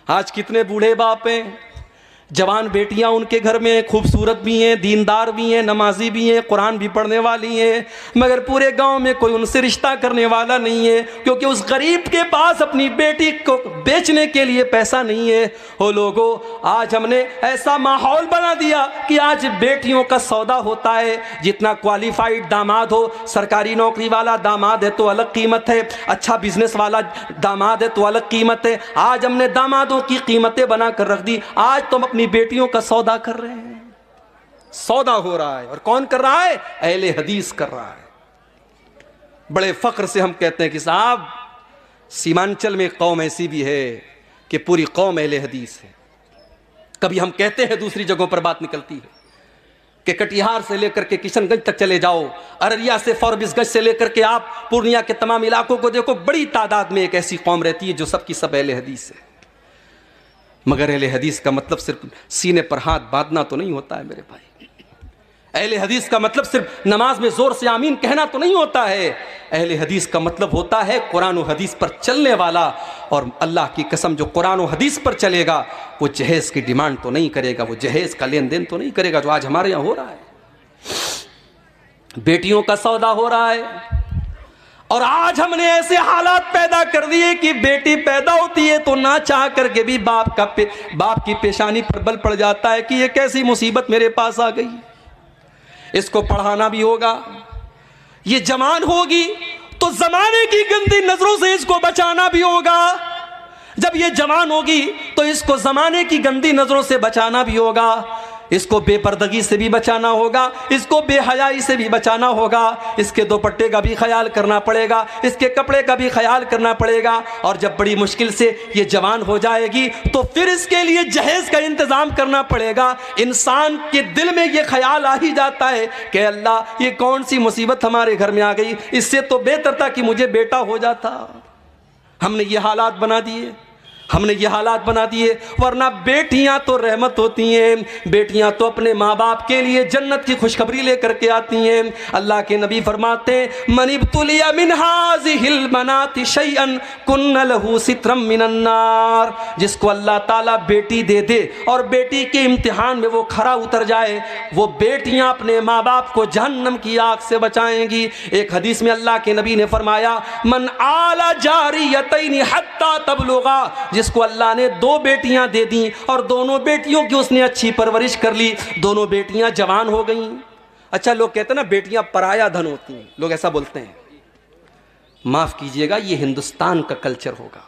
آج کتنے بوڑھے باپ ہیں، جوان بیٹیاں ان کے گھر میں خوبصورت بھی ہیں، دیندار بھی ہیں، نمازی بھی ہیں، قرآن بھی پڑھنے والی ہیں، مگر پورے گاؤں میں کوئی ان سے رشتہ کرنے والا نہیں ہے، کیونکہ اس غریب کے پاس اپنی بیٹی کو بیچنے کے لیے پیسہ نہیں ہے۔ او لوگو، آج ہم نے ایسا ماحول بنا دیا کہ آج بیٹیوں کا سودا ہوتا ہے۔ جتنا کوالیفائڈ داماد ہو، سرکاری نوکری والا داماد ہے تو الگ قیمت ہے، اچھا بزنس والا داماد ہے تو الگ قیمت ہے۔ آج ہم نے دامادوں کی قیمتیں بنا کر رکھ دی۔ آج تم اپنی بیٹیوں کا سودا کر رہے ہیں، سودا ہو رہا ہے، اور کون کر رہا ہے؟ اہل حدیث کر رہا ہے۔ بڑے فخر سے ہم کہتے ہیں کہ صاحب سیمانچل میں قوم ایسی بھی ہے کہ پوری قوم اہل حدیث ہے۔ کبھی ہم کہتے ہیں، دوسری جگہوں پر بات نکلتی ہے کہ کٹیہار سے لے کر کے کشن گنج تک چلے جاؤ، ارریا سے فوربس گنج سے لے کر کے آپ پورنیہ کے تمام علاقوں کو دیکھو، بڑی تعداد میں ایک ایسی قوم رہتی ہے جو سب کی سب اہل حدیث ہے۔ مگر اہل حدیث کا مطلب صرف سینے پر ہاتھ باندھنا تو نہیں ہوتا ہے میرے بھائی۔ اہل حدیث کا مطلب صرف نماز میں زور سے آمین کہنا تو نہیں ہوتا ہے۔ اہل حدیث کا مطلب ہوتا ہے قرآن و حدیث پر چلنے والا، اور اللہ کی قسم جو قرآن و حدیث پر چلے گا وہ جہیز کی ڈیمانڈ تو نہیں کرے گا، وہ جہیز کا لین دین تو نہیں کرے گا جو آج ہمارے یہاں ہو رہا ہے۔ بیٹیوں کا سودا ہو رہا ہے، اور آج ہم نے ایسے حالات پیدا کر دیے کہ بیٹی پیدا ہوتی ہے تو نہ چاہ کر کے بھی باپ کی پیشانی پر بل پڑ جاتا ہے کہ یہ کیسی مصیبت میرے پاس آ گئی، اس کو پڑھانا بھی ہوگا، یہ جوان ہوگی تو زمانے کی گندی نظروں سے اس کو بچانا بھی ہوگا، جب یہ جوان ہوگی تو اس کو زمانے کی گندی نظروں سے بچانا بھی ہوگا، اس کو بے پردگی سے بھی بچانا ہوگا، اس کو بے حیائی سے بھی بچانا ہوگا، اس کے دوپٹے کا بھی خیال کرنا پڑے گا، اس کے کپڑے کا بھی خیال کرنا پڑے گا، اور جب بڑی مشکل سے یہ جوان ہو جائے گی تو پھر اس کے لیے جہیز کا انتظام کرنا پڑے گا۔ انسان کے دل میں یہ خیال آ ہی جاتا ہے کہ اللہ یہ کون سی مصیبت ہمارے گھر میں آ گئی، اس سے تو بہتر تھا کہ مجھے بیٹا ہو جاتا۔ ہم نے یہ حالات بنا دیے، ہم نے یہ حالات بنا دیے، ورنہ بیٹیاں تو رحمت ہوتی ہیں، بیٹیاں تو اپنے ماں باپ کے لیے جنت کی خوشخبری لے کر کے آتی ہیں۔ اللہ کے نبی فرماتے ہیں من ابتلی من هذه البنات شيئا كن له سترا من النار، جس کو اللہ تعالیٰ بیٹی دے دے اور بیٹی کے امتحان میں وہ کھرا اتر جائے، وہ بیٹیاں اپنے ماں باپ کو جہنم کی آگ سے بچائیں گی۔ ایک حدیث میں اللہ کے نبی نے فرمایا من آل جاریتین حتی تبلغا، جس کو اللہ نے 2 بیٹیاں دے دیں اور دونوں بیٹیوں کی اس نے اچھی پرورش کر لی، دونوں بیٹیاں جوان ہو گئیں۔ اچھا لوگ کہتے ہیں نا بیٹیاں پرایا دھن ہوتی ہیں، لوگ ایسا بولتے ہیں، معاف کیجئے گا یہ ہندوستان کا کلچر ہوگا،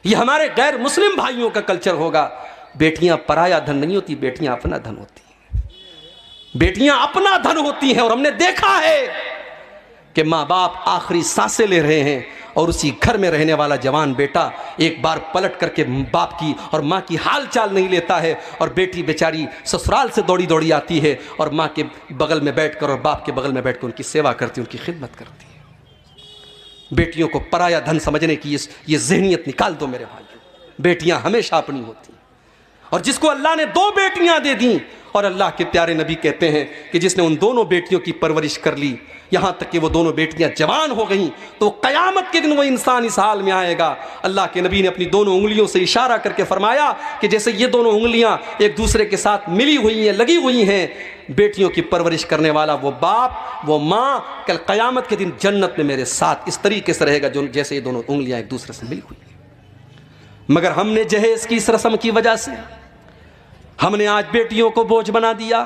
یہ ہمارے غیر مسلم بھائیوں کا کلچر ہوگا۔ بیٹیاں پرایا دھن نہیں ہوتی، بیٹیاں اپنا دھن ہوتی ہیں، بیٹیاں اپنا دھن ہوتی ہیں، اور ہم نے دیکھا ہے کہ ماں باپ آخری سانسیں لے رہے ہیں اور اسی گھر میں رہنے والا جوان بیٹا ایک بار پلٹ کر کے باپ کی اور ماں کی حال چال نہیں لیتا ہے، اور بیٹی بیچاری سسرال سے دوڑی دوڑی آتی ہے اور ماں کے بغل میں بیٹھ کر اور باپ کے بغل میں بیٹھ کر ان کی سیوا کرتی، ان کی خدمت کرتی ہے۔ بیٹیوں کو پرایا دھن سمجھنے کی یہ ذہنیت نکال دو میرے بھائیوں، بیٹیاں ہمیشہ اپنی ہوتی ہیں، اور جس کو اللہ نے 2 بیٹیاں دے دیں، اور اللہ کے پیارے نبی کہتے ہیں کہ جس نے ان دونوں بیٹیوں کی پرورش کر لی یہاں تک کہ وہ دونوں بیٹیاں جوان ہو گئیں، تو قیامت کے دن وہ انسان اس حال میں آئے گا۔ اللہ کے نبی نے اپنی دونوں انگلیوں سے اشارہ کر کے فرمایا کہ جیسے یہ دونوں انگلیاں ایک دوسرے کے ساتھ ملی ہوئی ہیں، لگی ہوئی ہیں، بیٹیوں کی پرورش کرنے والا وہ باپ وہ ماں کل قیامت کے دن جنت میں میرے ساتھ اس طریقے سے رہے گا جیسے یہ دونوں انگلیاں ایک دوسرے سے ملی ہوئی ہیں۔ مگر ہم نے جہیز کی اس رسم کی وجہ سے ہم نے آج بیٹیوں کو بوجھ بنا دیا،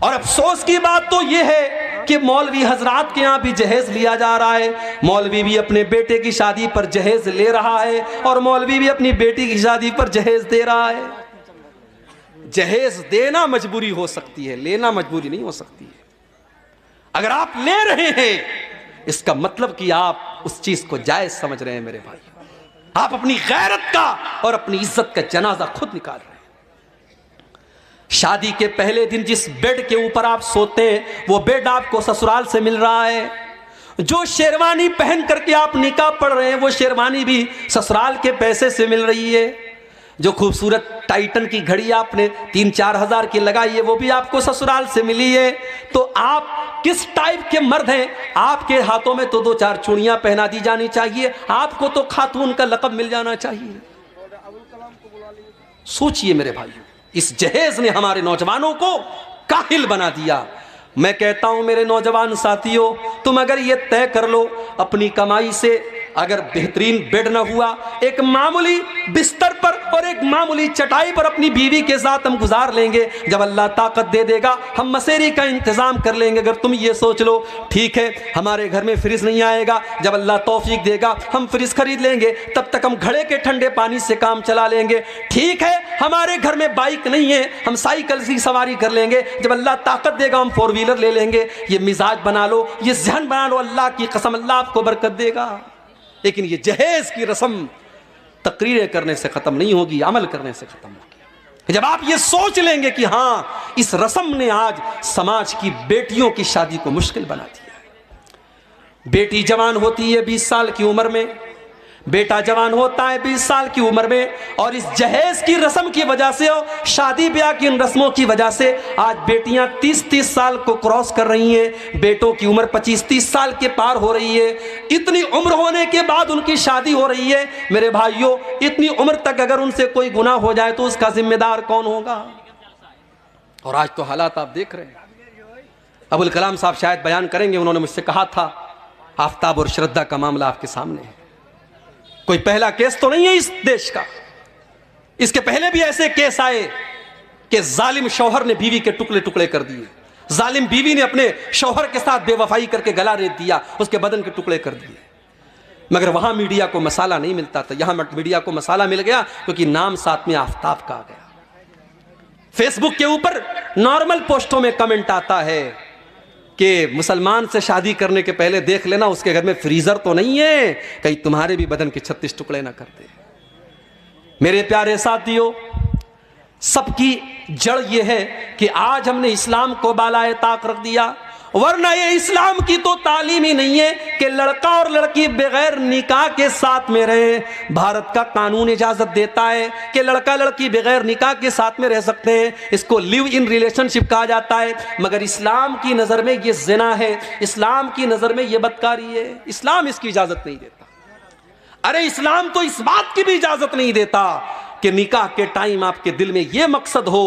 اور افسوس کی بات تو یہ ہے کہ مولوی حضرات کے یہاں بھی جہیز لیا جا رہا ہے، مولوی بھی اپنے بیٹے کی شادی پر جہیز لے رہا ہے، اور مولوی بھی اپنی بیٹی کی شادی پر جہیز دے رہا ہے۔ جہیز دینا مجبوری ہو سکتی ہے، لینا مجبوری نہیں ہو سکتی ہے۔ اگر آپ لے رہے ہیں اس کا مطلب کہ آپ اس چیز کو جائز سمجھ رہے ہیں میرے بھائی، آپ اپنی غیرت کا اور اپنی عزت کا جنازہ خود نکال رہے ہیں۔ شادی کے پہلے دن جس بیڈ کے اوپر آپ سوتے ہیں وہ بیڈ آپ کو سسرال سے مل رہا ہے، جو شیروانی پہن کر کے آپ نکاح پڑھ رہے ہیں وہ شیروانی بھی سسرال کے پیسے سے مل رہی ہے، جو خوبصورت ٹائٹن کی گھڑی آپ نے 3-4 ہزار کی لگائی ہے وہ بھی آپ کو سسرال سے ملی ہے۔ تو آپ کس ٹائپ کے مرد ہیں؟ آپ کے ہاتھوں میں تو 2-4 چوڑیاں پہنا دی جانی چاہیے، آپ کو تو خاتون کا لقب مل جانا چاہیے۔ سوچئے میرے بھائیو، اس جہیز نے ہمارے نوجوانوں کو کاہل بنا دیا۔ میں کہتا ہوں میرے نوجوان ساتھیوں، تم اگر یہ طے کر لو اپنی کمائی سے، اگر بہترین بیڈ نہ ہوا، ایک معمولی بستر پر اور ایک معمولی چٹائی پر اپنی بیوی کے ساتھ ہم گزار لیں گے، جب اللہ طاقت دے دے گا ہم مسیری کا انتظام کر لیں گے۔ اگر تم یہ سوچ لو ٹھیک ہے ہمارے گھر میں فریج نہیں آئے گا، جب اللہ توفیق دے گا ہم فریج خرید لیں گے، تب تک ہم گھڑے کے ٹھنڈے پانی سے کام چلا لیں گے۔ ٹھیک ہے ہمارے گھر میں بائک نہیں ہے، ہم سائیکل کی سواری کر لیں گے، جب اللہ طاقت دے گا ہم فور ویلر لے لیں گے۔ یہ مزاج بنا لو، یہ ذہن بنا لو، اللہ کی قسم اللہ آپ کو برکت دے گا۔ لیکن یہ جہیز کی رسم تقریریں کرنے سے ختم نہیں ہوگی، عمل کرنے سے ختم ہوگی۔ جب آپ یہ سوچ لیں گے کہ ہاں اس رسم نے آج سماج کی بیٹیوں کی شادی کو مشکل بنا دیا ہے۔ بیٹی جوان ہوتی ہے 20 سال کی عمر میں، بیٹا جوان ہوتا ہے 20 سال کی عمر میں، اور اس جہیز کی رسم کی وجہ سے اور شادی بیاہ کی ان رسموں کی وجہ سے آج بیٹیاں 30 سال کو کراس کر رہی ہیں، بیٹوں کی عمر 25-30 سال کے پار ہو رہی ہے۔ اتنی عمر ہونے کے بعد ان کی شادی ہو رہی ہے۔ میرے بھائیوں، اتنی عمر تک اگر ان سے کوئی گناہ ہو جائے تو اس کا ذمہ دار کون ہوگا؟ اور آج تو حالات آپ دیکھ رہے ہیں۔ ابوالکلام صاحب شاید بیان کریں گے، انہوں نے مجھ سے کہا تھا آفتاب اور شردھا کا معاملہ آپ کے سامنے ہے۔ کوئی پہلا کیس تو نہیں ہے اس دیش کا، اس کے پہلے بھی ایسے کیس آئے کہ ظالم شوہر نے بیوی کے ٹکڑے ٹکڑے کر دیے، ظالم بیوی نے اپنے شوہر کے ساتھ بے وفائی کر کے گلا ریت دیا، اس کے بدن کے ٹکڑے کر دیے، مگر وہاں میڈیا کو مسالہ نہیں ملتا تھا، یہاں میڈیا کو مسالہ مل گیا کیونکہ نام ساتھ میں آفتاب کا آ گیا۔ فیس بک کے اوپر نارمل پوسٹوں میں کمنٹ آتا ہے کہ مسلمان سے شادی کرنے کے پہلے دیکھ لینا اس کے گھر میں فریزر تو نہیں ہے، کہیں تمہارے بھی بدن کے 36 ٹکڑے نہ کر دے۔ میرے پیارے ساتھیوں، سب کی جڑ یہ ہے کہ آج ہم نے اسلام کو بالائے طاق رکھ دیا، ورنہ یہ اسلام کی تو تعلیم ہی نہیں ہے کہ لڑکا اور لڑکی بغیر نکاح کے ساتھ میں رہیں۔ بھارت کا قانون اجازت دیتا ہے کہ لڑکا لڑکی بغیر نکاح کے ساتھ میں رہ سکتے ہیں، اس کو لیو ان ریلیشن شپ کہا جاتا ہے، مگر اسلام کی نظر میں یہ زنا ہے، اسلام کی نظر میں یہ بدکاری ہے، اسلام اس کی اجازت نہیں دیتا۔ ارے اسلام تو اس بات کی بھی اجازت نہیں دیتا کہ نکاح کے ٹائم آپ کے دل میں یہ مقصد ہو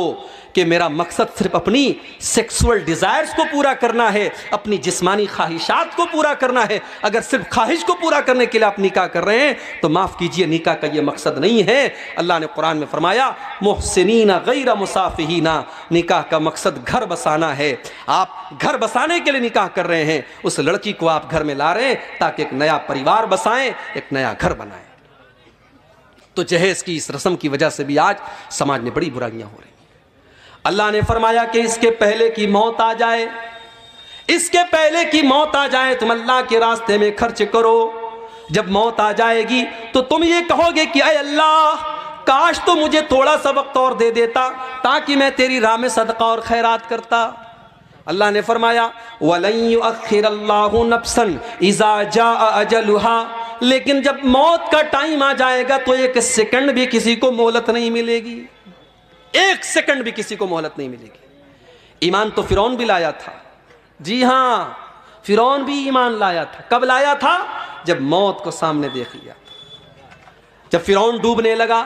کہ میرا مقصد صرف اپنی سیکسول ڈیزائرز کو پورا کرنا ہے، اپنی جسمانی خواہشات کو پورا کرنا ہے۔ اگر صرف خواہش کو پورا کرنے کے لیے آپ نکاح کر رہے ہیں تو معاف کیجئے، نکاح کا یہ مقصد نہیں ہے۔ اللہ نے قرآن میں فرمایا محسنین غیر مسافحین، نکاح کا مقصد گھر بسانا ہے۔ آپ گھر بسانے کے لیے نکاح کر رہے ہیں، اس لڑکی کو آپ گھر میں لا رہے ہیں تاکہ ایک نیا پریوار بسائیں، ایک نیا گھر بنائیں۔ تو جہیز کی اس رسم کی وجہ سے بھی آج سماج میں بڑی برائیاں ہو رہی ہیں۔ اللہ نے فرمایا کہ اس کے پہلے کی موت آ جائے، اس کے پہلے کی موت آ جائے تم اللہ کے راستے میں خرچ کرو۔ جب موت آ جائے گی تو تم یہ کہو گے کہ اے اللہ کاش تو مجھے تھوڑا سا وقت اور دے دیتا تاکہ میں تیری راہ میں صدقہ اور خیرات کرتا۔ اللہ نے فرمایا وَلَن يُؤَخِّرَ اللَّهُ نَفْسًا إِذَا جَاءَ أَجَلُهَا، لیکن جب موت کا ٹائم آ جائے گا تو ایک سیکنڈ بھی کسی کو مہلت نہیں ملے گی، ایک سیکنڈ بھی کسی کو مہلت نہیں ملے گی۔ ایمان تو فرعون بھی لایا تھا، جی ہاں فرعون بھی ایمان لایا تھا۔ کب لایا تھا؟ جب موت کو سامنے دیکھ لیا تھا۔ جب فرعون ڈوبنے لگا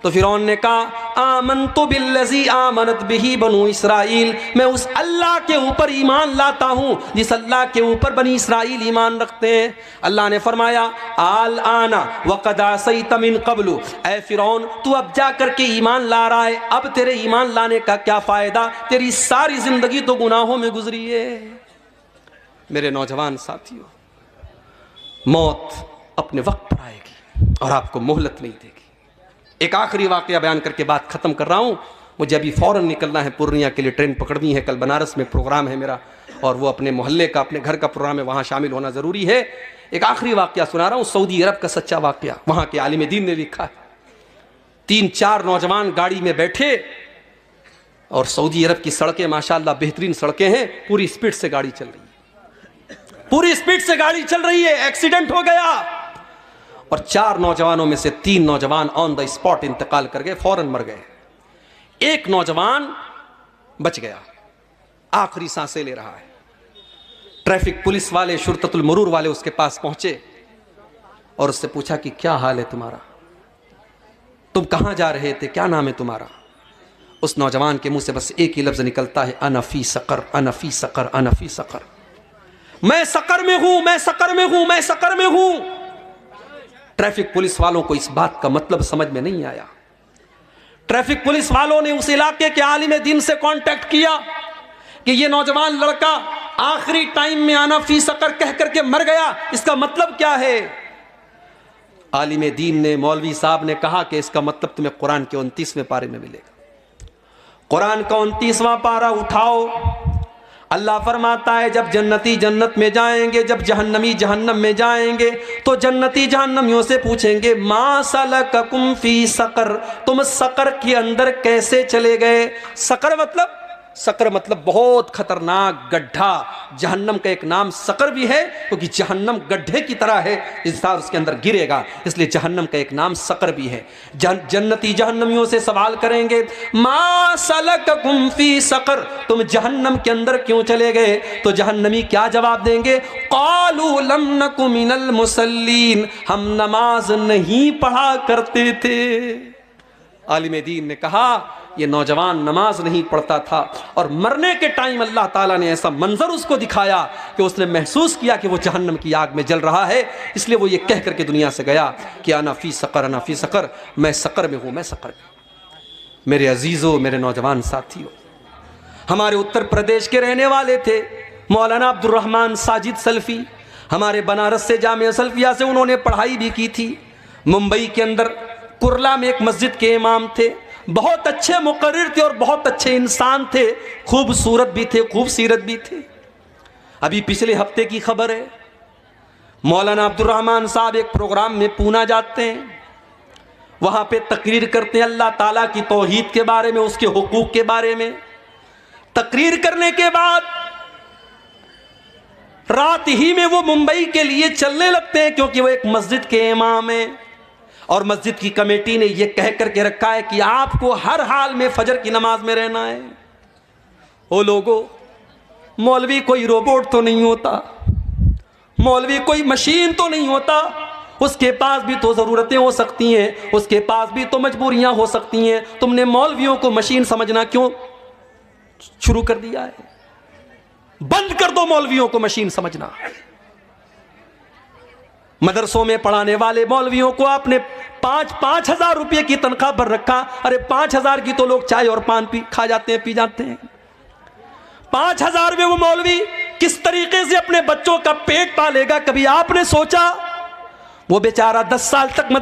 تو فرعون نے کہا آمنت بالذی آمنت بہ بنو اسرائیل، میں اس اللہ کے اوپر ایمان لاتا ہوں جس اللہ کے اوپر بنی اسرائیل ایمان رکھتے ہیں۔ اللہ نے فرمایا الآن وقد عصیت من قبل، اے فرعون تو اب جا کر کے ایمان لا رہا ہے، اب تیرے ایمان لانے کا کیا فائدہ، تیری ساری زندگی تو گناہوں میں گزری ہے۔ میرے نوجوان ساتھیوں، موت اپنے وقت پر آئے گی اور آپ کو مہلت نہیں دے گی۔ ایک آخری واقعہ بیان کر کے بات ختم کر رہا ہوں، مجھے ابھی فوراً نکلنا ہے پورنیہ کے لیے، ٹرین پکڑنی ہے، کل بنارس میں پروگرام ہے میرا اور وہ اپنے محلے کا اپنے گھر کا پروگرام ہے، وہاں شامل ہونا ضروری ہے۔ ایک آخری واقعہ سنا رہا ہوں، سعودی عرب کا سچا واقعہ، وہاں کے عالم دین نے لکھا ہے۔ 3-4 نوجوان گاڑی میں بیٹھے اور سعودی عرب کی سڑکیں ماشاءاللہ بہترین سڑکیں ہیں، پوری سپیڈ سے گاڑی چل رہی ہے، پوری سپیڈ سے گاڑی چل رہی ہے، ایکسیڈنٹ ہو گیا اور 4 نوجوانوں میں سے 3 نوجوان آن دا اسپاٹ انتقال کر گئے، فوراً مر گئے۔ ایک نوجوان بچ گیا، آخری سانسیں لے رہا ہے۔ ٹریفک پولیس والے، شرطۃ المرور والے اس کے پاس پہنچے اور اس سے پوچھا کہ کیا حال ہے تمہارا؟ تم کہاں جا رہے تھے؟ کیا نام ہے تمہارا؟ اس نوجوان کے منہ سے بس ایک ہی لفظ نکلتا ہے، انا فی سقر، انا فی سقر، انا فی سقر، میں سقر میں ہوں، میں سقر میں ہوں، میں سقر میں ہوں۔ ٹریفک پولیس والوں کو اس بات کا مطلب سمجھ میں نہیں آیا۔ ٹریفک پولیس والوں نے اس علاقے کے عالم دین سے کانٹیکٹ کیا کہ یہ نوجوان لڑکا آخری ٹائم میں انا فی سقر کہہ کر کے مر گیا، اس کا مطلب کیا ہے؟ عالم دین نے، مولوی صاحب نے کہا کہ اس کا مطلب تمہیں قرآن کے 29ویں پارے میں ملے گا۔ قرآن کا 29واں پارہ اٹھاؤ، اللہ فرماتا ہے جب جنتی جنت میں جائیں گے، جب جہنمی جہنم میں جائیں گے تو جنتی جہنمیوں سے پوچھیں گے ما سلککم فی سقر، تم سقر کے اندر کیسے چلے گئے؟ سقر مطلب بہت خطرناک گڈھا، جہنم کا ایک نام سقر بھی ہے کیونکہ جہنم گڈھے کی طرح ہے، انسان اس کے اندر گرے گا، اس لیے جہنم کا ایک نام سقر بھی ہے۔ جنتی جہنمیوں سے سوال کریں گے ما سلککم فی سقر، تم جہنم کے اندر کیوں چلے گئے؟ تو جہنمی کیا جواب دیں گے؟ قالوا لم نک من المصلین، ہم نماز نہیں پڑھا کرتے تھے۔ عالم دین نے کہا یہ نوجوان نماز نہیں پڑھتا تھا، اور مرنے کے ٹائم اللہ تعالیٰ نے ایسا منظر اس کو دکھایا کہ اس نے محسوس کیا کہ وہ جہنم کی آگ میں جل رہا ہے، اس لیے وہ یہ کہہ کر کے دنیا سے گیا کہ انا فی سقر، انا فی سقر، میں سقر میں ہوں، میں سقر میں ہوں۔ میرے عزیزوں، میرے نوجوان ساتھیوں، ہمارے اتر پردیش کے رہنے والے تھے مولانا عبد الرحمن ساجد سلفی، ہمارے بنارس سے جامعہ سلفیہ سے انہوں نے پڑھائی بھی کی تھی۔ ممبئی کے اندر کرلا میں ایک مسجد کے امام تھے، بہت اچھے مقرر تھے اور بہت اچھے انسان تھے، خوبصورت بھی تھے، خوبصیرت بھی تھے۔ ابھی پچھلے ہفتے کی خبر ہے، مولانا عبد الرحمن صاحب ایک پروگرام میں پونا جاتے ہیں، وہاں پہ تقریر کرتے ہیں اللہ تعالیٰ کی توحید کے بارے میں، اس کے حقوق کے بارے میں۔ تقریر کرنے کے بعد رات ہی میں وہ ممبئی کے لیے چلنے لگتے ہیں، کیونکہ وہ ایک مسجد کے امام ہیں، اور مسجد کی کمیٹی نے یہ کہہ کر کے رکھا ہے کہ آپ کو ہر حال میں فجر کی نماز میں رہنا ہے۔ او لوگو، مولوی کوئی روبوٹ تو نہیں ہوتا، مولوی کوئی مشین تو نہیں ہوتا، اس کے پاس بھی تو ضرورتیں ہو سکتی ہیں، اس کے پاس بھی تو مجبوریاں ہو سکتی ہیں۔ تم نے مولویوں کو مشین سمجھنا کیوں شروع کر دیا ہے؟ بند کر دو مولویوں کو مشین سمجھنا۔ مدرسوں میں پڑھانے والے مولویوں کو آپ نے 5,000 روپے کی تنخواہ پر رکھا، ارے 5,000 کی تو لوگ چائے اور پان کھا جاتے ہیں، پی جاتے ہیں۔ 5,000 میں وہ مولوی کس طریقے سے اپنے بچوں کا پیٹ پالے گا؟ کبھی آپ نے سوچا؟ وہ بیچارہ 10 سال تک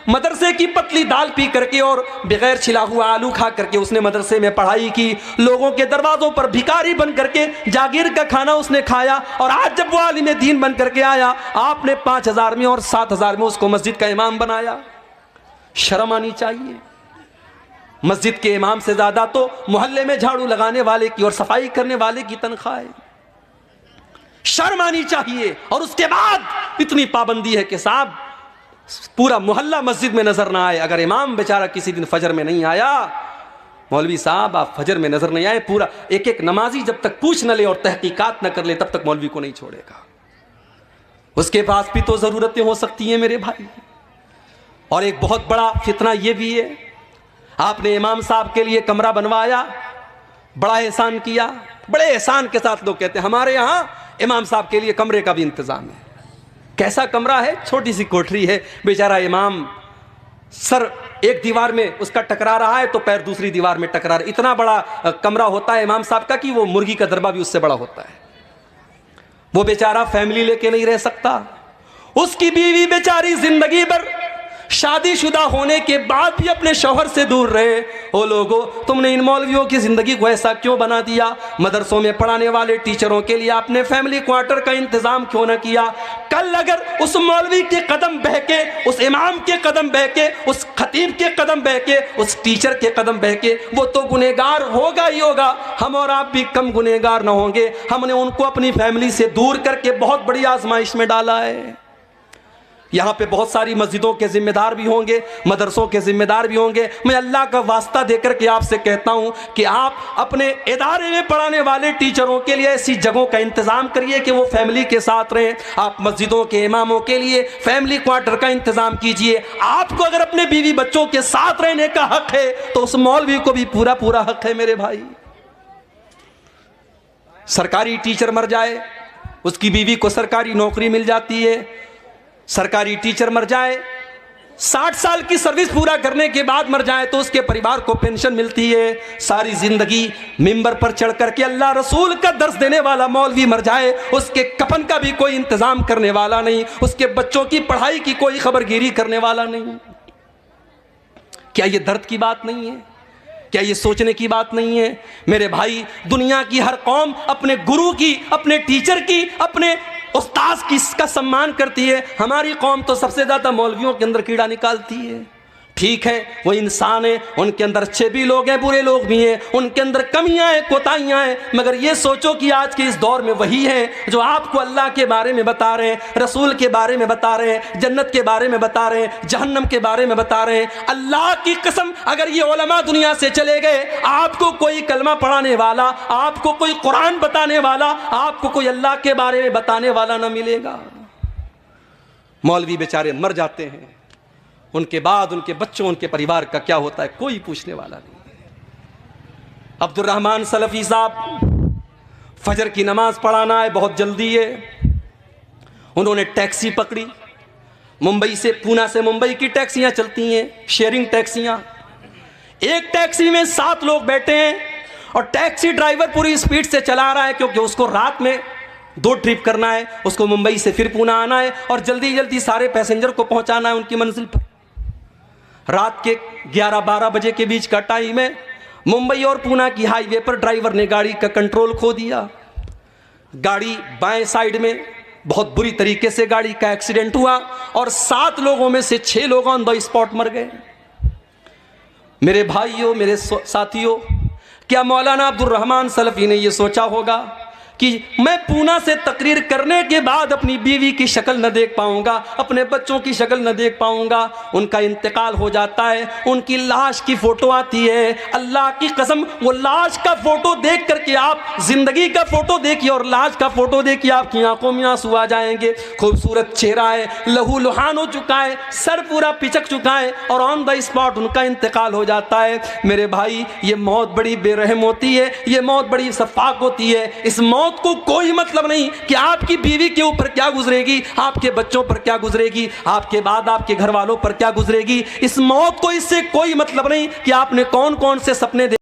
مدرسے کی پتلی دال پی کر کے اور بغیر چھلا ہوا آلو کھا کر کے اس نے مدرسے میں پڑھائی کی، لوگوں کے دروازوں پر بھکاری بن کر کے جاگیر کا کھانا اس نے کھایا، اور آج جب وہ عالم دین بن کر کے آیا، آپ نے 5,000 میں اور 7,000 میں اس کو مسجد کا امام بنایا۔ شرم آنی چاہیے۔ مسجد کے امام سے زیادہ تو محلے میں جھاڑو لگانے والے کی اور صفائی کرنے والے کی تنخواہ ہے۔ شرم آنی چاہیے۔ اور اس کے بعد اتنی پابندی ہے کہ صاحب پورا محلہ مسجد میں نظر نہ آئے۔ اگر امام بیچارہ کسی دن فجر میں نہیں آیا، مولوی صاحب آپ فجر میں نظر نہیں آئے، پورا ایک نمازی جب تک پوچھ نہ لے اور تحقیقات نہ کر لے تب تک مولوی کو نہیں چھوڑے گا۔ اس کے پاس بھی تو ضرورتیں ہو سکتی ہیں میرے بھائی۔ اور ایک بہت بڑا فتنہ یہ بھی ہے، آپ نے امام صاحب کے لیے کمرہ بنوایا، بڑا احسان کیا، بڑے احسان کے ساتھ لوگ کہتے ہیں ہمارے ہاں امام صاحب کے لیے کمرے کا بھی انتظام ہے۔ کیسا کمرہ ہے؟ چھوٹی سی کوٹری ہے، بیچارہ امام سر ایک دیوار میں اس کا ٹکرا رہا ہے تو پیر دوسری دیوار میں ٹکرا رہا ہے۔ اتنا بڑا کمرہ ہوتا ہے امام صاحب کا کہ وہ مرغی کا دربہ بھی اس سے بڑا ہوتا ہے۔ وہ بیچارہ فیملی لے کے نہیں رہ سکتا، اس کی بیوی بیچاری زندگی بھر شادی شدہ ہونے کے بعد بھی اپنے شوہر سے دور رہے۔ او لوگو، تم نے ان مولویوں کی زندگی کو ایسا کیوں بنا دیا؟ مدرسوں میں پڑھانے والے ٹیچروں کے لیے آپ نے فیملی کوارٹر کا انتظام کیوں نہ کیا؟ کل اگر اس مولوی کے قدم بہ کے، اس امام کے قدم بہ کے، اس خطیب کے قدم بہ کے، اس ٹیچر کے قدم بہ کے، وہ تو گنہگار ہوگا ہی ہوگا، ہم اور آپ بھی کم گنہگار نہ ہوں گے۔ ہم نے ان کو اپنی فیملی سے دور کر کے بہت بڑی آزمائش میں ڈالا ہے۔ یہاں پہ بہت ساری مسجدوں کے ذمہ دار بھی ہوں گے، مدرسوں کے ذمہ دار بھی ہوں گے. میں اللہ کا واسطہ دے کر کے آپ سے کہتا ہوں کہ آپ اپنے ادارے میں پڑھانے والے ٹیچروں کے لیے ایسی جگہوں کا انتظام کریے کہ وہ فیملی کے ساتھ رہیں. آپ مسجدوں کے اماموں کے لیے فیملی کوارٹر کا انتظام کیجئے. آپ کو اگر اپنے بیوی بچوں کے ساتھ رہنے کا حق ہے تو اس مولوی کو بھی پورا پورا حق ہے میرے بھائی. سرکاری ٹیچر مر جائے، اس کی بیوی کو سرکاری نوکری مل جاتی ہے. سرکاری ٹیچر مر جائے، 60 سال کی سروس پورا کرنے کے بعد مر جائے تو اس کے پریوار کو پینشن ملتی ہے. ساری زندگی ممبر پر چڑھ کر کے اللہ رسول کا درس دینے والا مولوی مر جائے، اس کے کفن کا بھی کوئی انتظام کرنے والا نہیں، اس کے بچوں کی پڑھائی کی کوئی خبرگیری کرنے والا نہیں. کیا یہ درد کی بات نہیں ہے؟ کیا یہ سوچنے کی بات نہیں ہے؟ میرے بھائی، دنیا کی ہر قوم اپنے گرو کی، اپنے ٹیچر کی، اپنے استاذ کی کا سمان کرتی ہے. ہماری قوم تو سب سے زیادہ مولویوں کے اندر کیڑا نکالتی ہے. ٹھیک ہے، وہ انسان ہیں، ان کے اندر اچھے بھی لوگ ہیں، برے لوگ بھی ہیں، ان کے اندر کمیاں ہیں، کوتاہیاں ہیں، مگر یہ سوچو کہ آج کے اس دور میں وہی ہیں جو آپ کو اللہ کے بارے میں بتا رہے ہیں، رسول کے بارے میں بتا رہے ہیں، جنت کے بارے میں بتا رہے ہیں، جہنم کے بارے میں بتا رہے ہیں. اللہ کی قسم اگر یہ علماء دنیا سے چلے گئے، آپ کو کوئی کلمہ پڑھانے والا، آپ کو کوئی قرآن بتانے والا، آپ کو کوئی اللہ کے بارے میں بتانے والا نہ ملے گا. مولوی بیچارے مر جاتے ہیں، ان کے بعد ان کے بچوں، ان کے پریوار کا کیا ہوتا ہے کوئی پوچھنے والا نہیں. عبد الرحمن سلفی صاحب، فجر کی نماز پڑھانا ہے، بہت جلدی ہے. انہوں نے ٹیکسی پکڑی، ممبئی سے، پونا سے ممبئی کی ٹیکسیاں چلتی ہیں، شیئرنگ ٹیکسیاں. ایک ٹیکسی میں 7 لوگ بیٹھے ہیں اور ٹیکسی ڈرائیور پوری اسپیڈ سے چلا رہا ہے کیونکہ اس کو رات میں 2 ٹرپ کرنا ہے، اس کو ممبئی سے پھر پونا آنا ہے اور جلدی جلدی سارے پیسنجر کو پہنچانا ہے ان کی منزل پر. رات کے 11-12 بجے کے بیچ کا ٹائم ہے. ممبئی اور پونا کی ہائی وے پر ڈرائیور نے گاڑی کا کنٹرول کھو دیا. گاڑی بائیں سائیڈ میں، بہت بری طریقے سے گاڑی کا ایکسیڈنٹ ہوا اور 7 لوگوں میں سے 6 لوگ آن دا اسپاٹ مر گئے. میرے بھائیوں، میرے ساتھیوں، کیا مولانا عبد الرحمن سلفی نے یہ سوچا ہوگا کہ میں پونا سے تقریر کرنے کے بعد اپنی بیوی کی شکل نہ دیکھ پاؤں گا، اپنے بچوں کی شکل نہ دیکھ پاؤں گا؟ ان کا انتقال ہو جاتا ہے، ان کی لاش کی فوٹو آتی ہے. اللہ کی قسم، وہ لاش کا فوٹو دیکھ کر کے آپ زندگی کا فوٹو دیکھیے اور لاش کا فوٹو دیکھیے، آپ کی آنکھوں میں آنسو آ جائیں گے. خوبصورت چہرہ ہے، لہو لہان ہو چکا ہے، سر پورا پچک چکا ہے اور آن دا اسپاٹ ان کا انتقال ہو جاتا ہے. میرے بھائی، یہ موت بڑی بے رحم ہوتی ہے، یہ موت بڑی شفاق ہوتی ہے. اس موت کو کوئی مطلب نہیں کہ آپ کی بیوی کے اوپر کیا گزرے گی، آپ کے بچوں پر کیا گزرے گی، آپ کے بعد آپ کے گھر والوں پر کیا گزرے گی. اس موت کو اس سے کوئی مطلب نہیں کہ آپ نے کون کون سے سپنے